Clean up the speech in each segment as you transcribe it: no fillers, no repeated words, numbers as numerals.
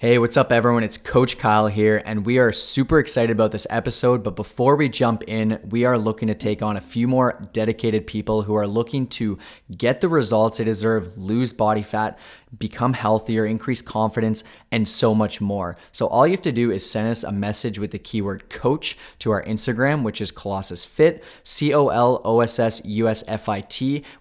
Hey, what's up, everyone? It's Coach Kyle here, and we are super excited about this episode. But before we jump in, we are looking to take on a few more dedicated people who are looking to get the results they deserve, lose body fat, become healthier, increase confidence, and so much more. So all you have to do is send us a message with the keyword coach to our Instagram, which is Colossus Fit, COLOSSUSFIT.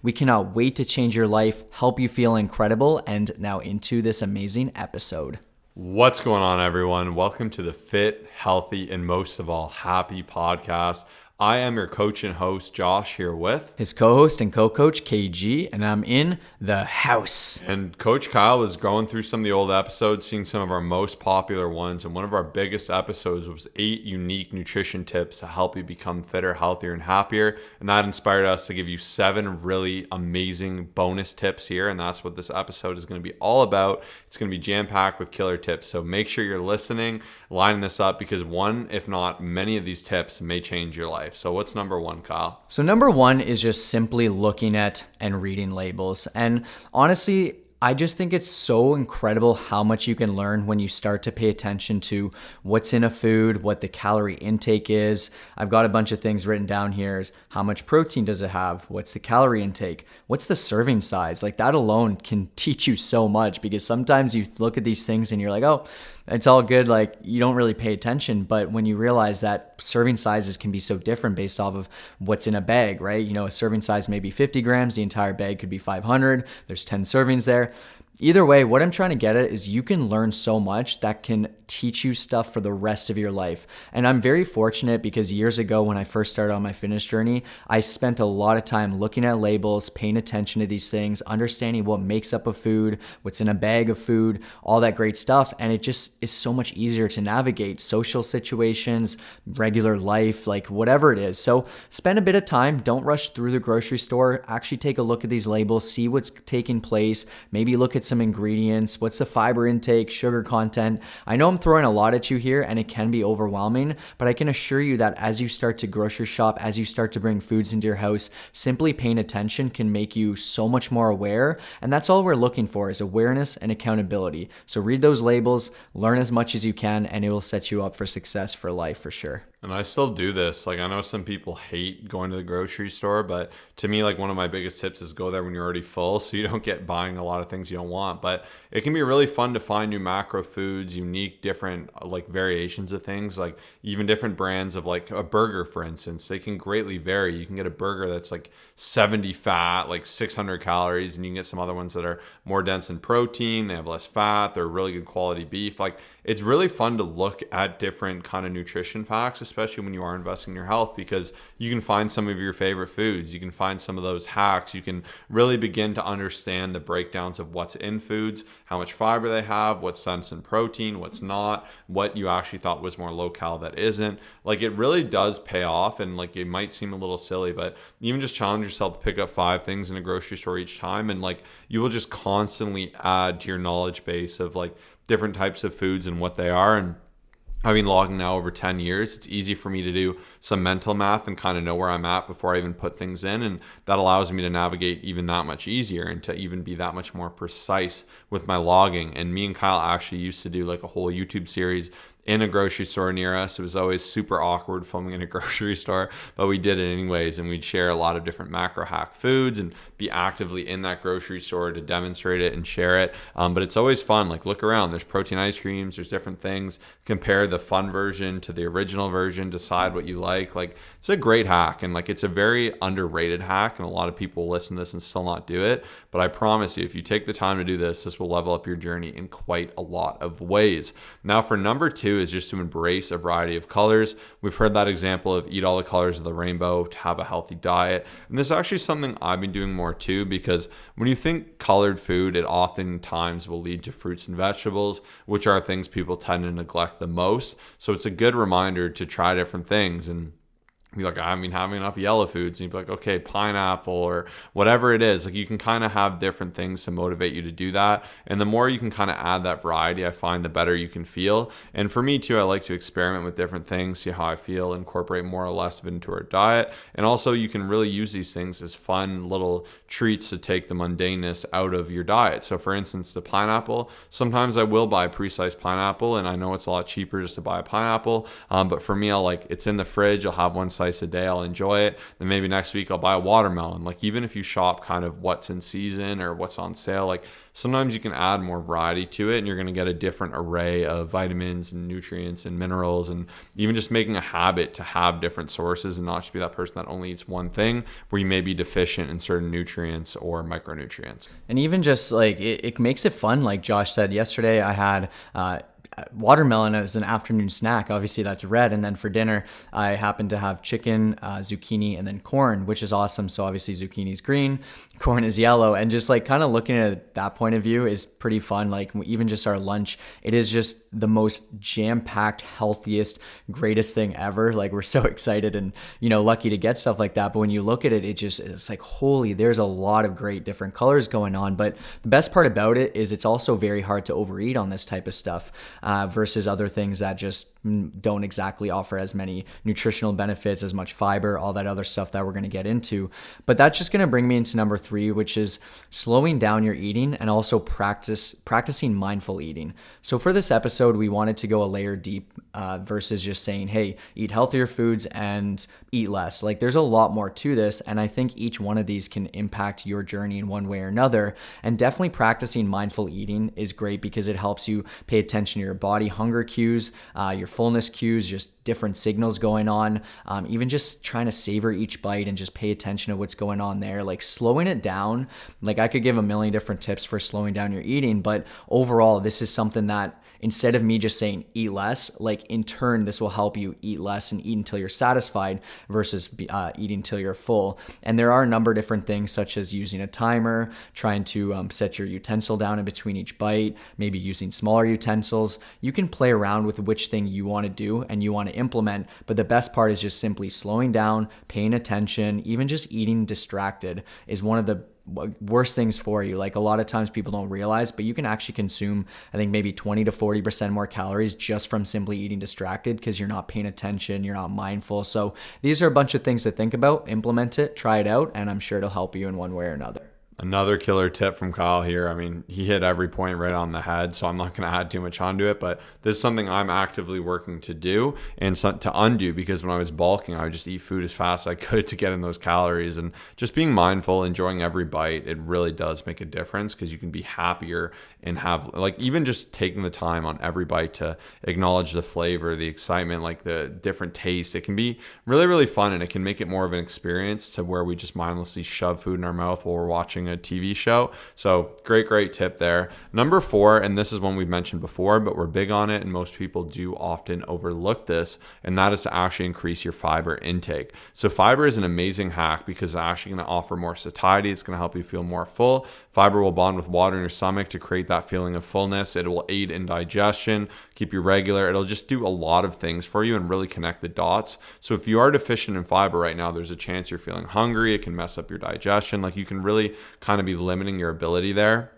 We cannot wait to change your life, help you feel incredible, and now into this amazing episode. What's going on, everyone? Welcome to the Fit, Healthy, and most of all, Happy podcast. I am your coach and host, Josh, here with his co-host and co-coach, KG, and I'm in the house. And Coach Kyle was going through some of the old episodes, seeing some of our most popular ones, and one of our biggest episodes was 8 unique nutrition tips to help you become fitter, healthier, and happier. And that inspired us to give you 7 really amazing bonus tips here, and that's what this episode is going to be all about. It's going to be jam-packed with killer tips, so make sure you're listening, lining this up, because one, if not many of these tips may change your life. So what's number 1, Kyle? So number 1 is just simply looking at and reading labels. And honestly, I just think it's so incredible how much you can learn when you start to pay attention to what's in a food, what the calorie intake is. I've got a bunch of things written down here. Is how much protein does it have? What's the calorie intake? What's the serving size? Like that alone can teach you so much, because sometimes you look at these things and you're like, oh, it's all good. Like you don't really pay attention. But when you realize that serving sizes can be so different based off of what's in a bag, right? You know, a serving size may be 50 grams. The entire bag could be 500. There's 10 servings there. Either way, what I'm trying to get at is you can learn so much that can teach you stuff for the rest of your life. And I'm very fortunate because years ago when I first started on my fitness journey, I spent a lot of time looking at labels, paying attention to these things, understanding what makes up a food, what's in a bag of food, all that great stuff. And it just is so much easier to navigate social situations, regular life, like whatever it is. So spend a bit of time. Don't rush through the grocery store. Actually take a look at these labels, see what's taking place, maybe look at some ingredients, what's the fiber intake, sugar content. I know I'm throwing a lot at you here and it can be overwhelming, but I can assure you that as you start to grocery shop, as you start to bring foods into your house, simply paying attention can make you so much more aware. And that's all we're looking for, is awareness and accountability. So read those labels, learn as much as you can, and it will set you up for success for life for sure. And I still do this. Like I know some people hate going to the grocery store, but to me, like one of my biggest tips is go there when you're already full, so you don't get buying a lot of things you don't want. But it can be really fun to find new macro foods, unique, different like variations of things, like even different brands of like a burger, for instance. They can greatly vary. You can get a burger that's like 70 fat, like 600 calories, and you can get some other ones that are more dense in protein. They have less fat. They're really good quality beef. Like it's really fun to look at different kind of nutrition facts, especially when you are investing in your health, because you can find some of your favorite foods. You can find some of those hacks. You can really begin to understand the breakdowns of what's in foods, how much fiber they have, what's dense in protein, what's not, what you actually thought was more low cal that isn't. Like it really does pay off, and like it might seem a little silly, but even just challenge yourself to pick up 5 things in a grocery store each time, and like you will just constantly add to your knowledge base of like different types of foods and what they are. And I've been logging now over 10 years. It's easy for me to do some mental math and kind of know where I'm at before I even put things in. And that allows me to navigate even that much easier and to even be that much more precise with my logging. And me and Kyle actually used to do like a whole YouTube series in a grocery store near us. It was always super awkward filming in a grocery store, but we did it anyways. And we'd share a lot of different macro hack foods and be actively in that grocery store to demonstrate it and share it. But it's always fun. Like look around, there's protein ice creams, there's different things. Compare the fun version to the original version, decide what you like. Like it's a great hack, and like it's a very underrated hack, and a lot of people listen to this and still not do it. But I promise you, if you take the time to do this, this will level up your journey in quite a lot of ways. Now for number 2 is just to embrace a variety of colors. We've heard that example of eat all the colors of the rainbow to have a healthy diet. And this is actually something I've been doing more too, because when you think colored food, it oftentimes will lead to fruits and vegetables, which are things people tend to neglect the most. So it's a good reminder to try different things. And be like, I haven't been having enough yellow foods. And you'd be like, okay, pineapple or whatever it is. Like you can kind of have different things to motivate you to do that. And the more you can kind of add that variety, I find the better you can feel. And for me too, I like to experiment with different things, see how I feel, incorporate more or less of it into our diet. And also you can really use these things as fun little treats to take the mundaneness out of your diet. So for instance, the pineapple, sometimes I will buy a pre-sliced pineapple, and I know it's a lot cheaper just to buy a pineapple. But for me, it's in the fridge. I'll have one slice a day. I'll enjoy it. Then maybe next week I'll buy a watermelon. Like even if you shop kind of what's in season or what's on sale, like sometimes you can add more variety to it and you're going to get a different array of vitamins and nutrients and minerals, and even just making a habit to have different sources and not just be that person that only eats one thing where you may be deficient in certain nutrients or micronutrients. And even just like it makes it fun. Like Josh said, yesterday I had watermelon as an afternoon snack. Obviously that's red. And then for dinner, I happened to have chicken, zucchini, and then corn, which is awesome. So obviously zucchini is green, corn is yellow. And just like kind of looking at that point of view is pretty fun. Like even just our lunch, it is just the most jam-packed, healthiest, greatest thing ever. Like we're so excited and, lucky to get stuff like that. But when you look at it, it's like, holy, there's a lot of great different colors going on. But the best part about it is it's also very hard to overeat on this type of stuff. Versus other things that just don't exactly offer as many nutritional benefits, as much fiber, all that other stuff that we're going to get into. But that's just going to bring me into number 3, which is slowing down your eating and also practicing mindful eating. So for this episode, we wanted to go a layer deep versus just saying, hey, eat healthier foods and eat less. Like there's a lot more to this. And I think each one of these can impact your journey in one way or another. And definitely practicing mindful eating is great because it helps you pay attention to your body hunger cues, your fullness cues, just different signals going on, even just trying to savor each bite and just pay attention to what's going on there, like slowing it down. Like I could give a million different tips for slowing down your eating, but overall, this is something that instead of me just saying eat less, like in turn, this will help you eat less and eat until you're satisfied versus eating until you're full. And there are a number of different things such as using a timer, trying to set your utensil down in between each bite, maybe using smaller utensils. You can play around with which thing you want to do and you want to implement, but the best part is just simply slowing down, paying attention, even just eating distracted is one of the worst things for you. Like a lot of times people don't realize, but you can actually consume, I think maybe 20 to 40% more calories just from simply eating distracted because you're not paying attention, you're not mindful. So these are a bunch of things to think about, implement it, try it out, and I'm sure it'll help you in one way or another. Another killer tip from Kyle here. I mean, he hit every point right on the head, so I'm not going to add too much onto it, but this is something I'm actively working to do and to undo, because when I was bulking, I would just eat food as fast as I could to get in those calories. And just being mindful, enjoying every bite, it really does make a difference because you can be happier and have, like, even just taking the time on every bite to acknowledge the flavor, the excitement, like the different taste. It can be really, really fun, and it can make it more of an experience to where we just mindlessly shove food in our mouth while we're watching a TV show. So great tip there. Number 4, and this is one we've mentioned before, but we're big on it and most people do often overlook this, and that is to actually increase your fiber intake. So fiber is an amazing hack because it's actually going to offer more satiety. It's going to help you feel more full. Fiber will bond with water in your stomach to create that feeling of fullness. It will aid in digestion, keep you regular. It'll just do a lot of things for you and really connect the dots. So if you are deficient in fiber right now, there's a chance you're feeling hungry. It can mess up your digestion. Like you can really kind of be limiting your ability there.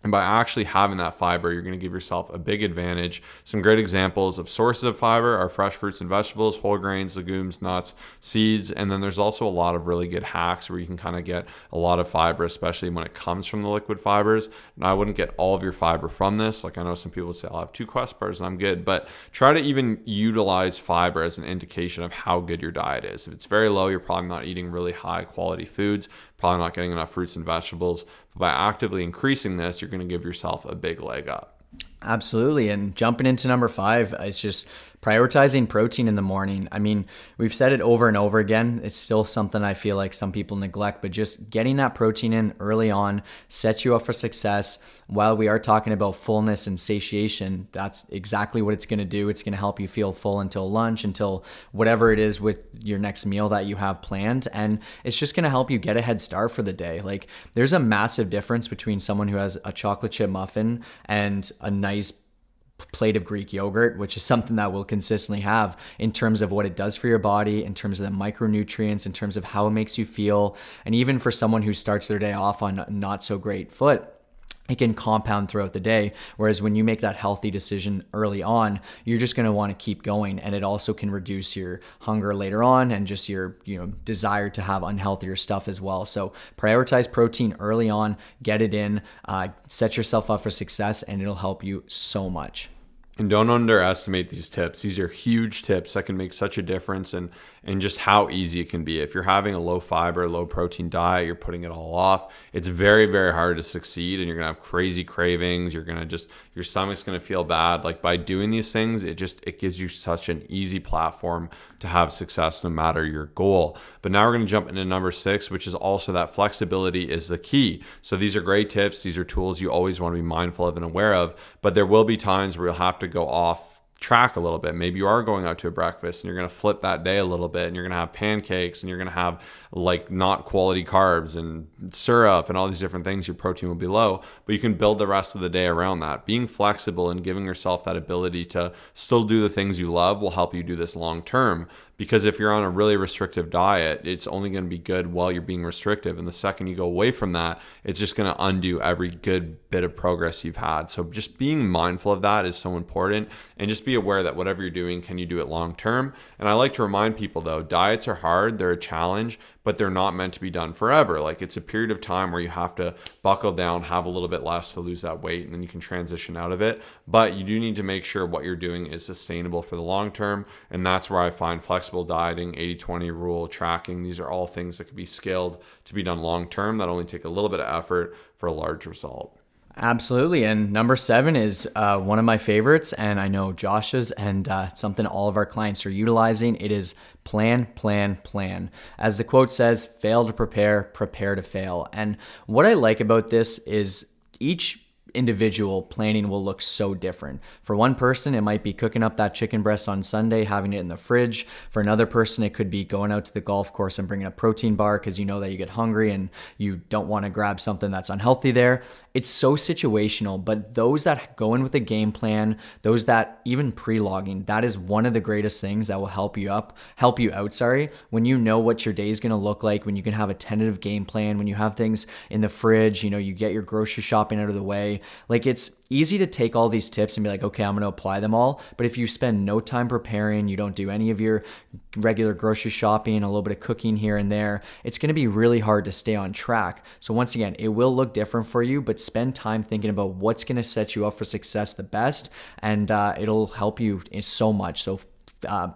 And by actually having that fiber, you're going to give yourself a big advantage. Some great examples of sources of fiber are fresh fruits and vegetables, whole grains, legumes, nuts, seeds. And then there's also a lot of really good hacks where you can kind of get a lot of fiber, especially when it comes from the liquid fibers. Now, I wouldn't get all of your fiber from this. Like I know some people would say, I'll have 2 Quest bars and I'm good. But try to even utilize fiber as an indication of how good your diet is. If it's very low, you're probably not eating really high quality foods, probably not getting enough fruits and vegetables. But by actively increasing this, you're going to give yourself a big leg up. Absolutely. And jumping into number 5, it's just prioritizing protein in the morning. I mean, we've said it over and over again. It's still something I feel like some people neglect, but just getting that protein in early on sets you up for success. While we are talking about fullness and satiation, that's exactly what it's going to do. It's going to help you feel full until lunch, until whatever it is with your next meal that you have planned. And it's just going to help you get a head start for the day. Like there's a massive difference between someone who has a chocolate chip muffin and a nice plate of Greek yogurt, which is something that we'll consistently have in terms of what it does for your body, in terms of the micronutrients, in terms of how it makes you feel. And even for someone who starts their day off on not so great foot, it can compound throughout the day. Whereas when you make that healthy decision early on, you're just going to want to keep going. And it also can reduce your hunger later on and just your, desire to have unhealthier stuff as well. So prioritize protein early on, get it in, set yourself up for success, and it'll help you so much. And don't underestimate these tips. These are huge tips that can make such a difference and just how easy it can be. If you're having a low fiber, low protein diet, you're putting it all off, it's very, very hard to succeed, and you're going to have crazy cravings. You're going to just, your stomach's going to feel bad. Like by doing these things, it gives you such an easy platform to have success no matter your goal. But now we're going to jump into number 6, which is also that flexibility is the key. So these are great tips. These are tools you always want to be mindful of and aware of, but there will be times where you'll have to go off track a little bit. Maybe you are going out to a breakfast and you're going to flip that day a little bit, and you're going to have pancakes and you're going to have like not quality carbs and syrup and all these different things. Your protein will be low, but you can build the rest of the day around that. Being flexible and giving yourself that ability to still do the things you love will help you do this long term. Because if you're on a really restrictive diet, it's only going to be good while you're being restrictive. And the second you go away from that, it's just going to undo every good bit of progress you've had. So just being mindful of that is so important. And just be aware that whatever you're doing, can you do it long term? And I like to remind people though, diets are hard, they're a challenge, but they're not meant to be done forever. Like it's a period of time where you have to buckle down, have a little bit less to lose that weight, and then you can transition out of it. But you do need to make sure what you're doing is sustainable for the long term. And that's where I find flexible dieting, 80-20 rule, tracking, these are all things that can be scaled to be done long term that only take a little bit of effort for a large result. Absolutely. And number 7 is one of my favorites, and I know Josh's, and something all of our clients are utilizing. It is plan, plan, plan. As the quote says, fail to prepare, prepare to fail. And what I like about this is each individual planning will look so different. For one person, it might be cooking up that chicken breast on Sunday, having it in the fridge. For another person, it could be going out to the golf course and bringing a protein bar because you know that you get hungry and you don't want to grab something that's unhealthy there. It's so situational, but those that go in with a game plan, those that even pre-logging, that is one of the greatest things that will help you out, when you know what your day is going to look like, when you can have a tentative game plan, when you have things in the fridge, you get your grocery shopping out of the way. Like it's easy to take all these tips and be like, okay, I'm going to apply them all. But if you spend no time preparing, you don't do any of your regular grocery shopping, a little bit of cooking here and there, it's going to be really hard to stay on track. So once again, it will look different for you, but spend time thinking about what's going to set you up for success the best, and it'll help you so much. So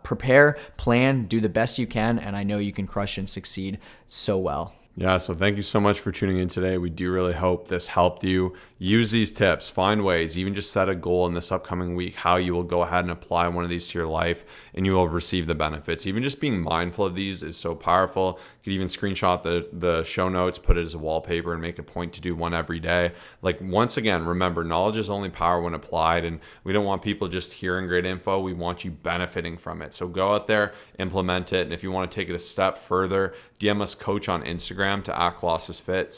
prepare, plan, do the best you can, and I know you can crush and succeed so well. Yeah, so thank you so much for tuning in today. We do really hope this helped you. Use these tips, find ways, even just set a goal in this upcoming week, how you will go ahead and apply one of these to your life and you will receive the benefits. Even just being mindful of these is so powerful. You could even screenshot the show notes, put it as a wallpaper, and make a point to do one every day. Like once again, remember, knowledge is only power when applied, and we don't want people just hearing great info. We want you benefiting from it. So go out there, implement it, and if you want to take it a step further, DM us coach on Instagram to @ColossusFit,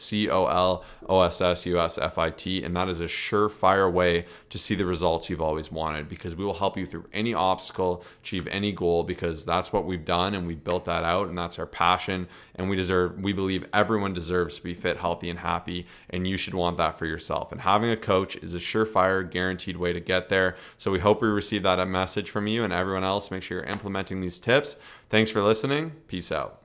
COLOSSUSFIT, and that is a surefire way to see the results you've always wanted, because we will help you through any obstacle, achieve any goal, because that's what we've done and we've built that out, and that's our passion. And we believe everyone deserves to be fit, healthy, and happy, and you should want that for yourself. And having a coach is a surefire, guaranteed way to get there. So we hope we receive that message from you, and everyone else, make sure you're implementing these tips. Thanks for listening. Peace out.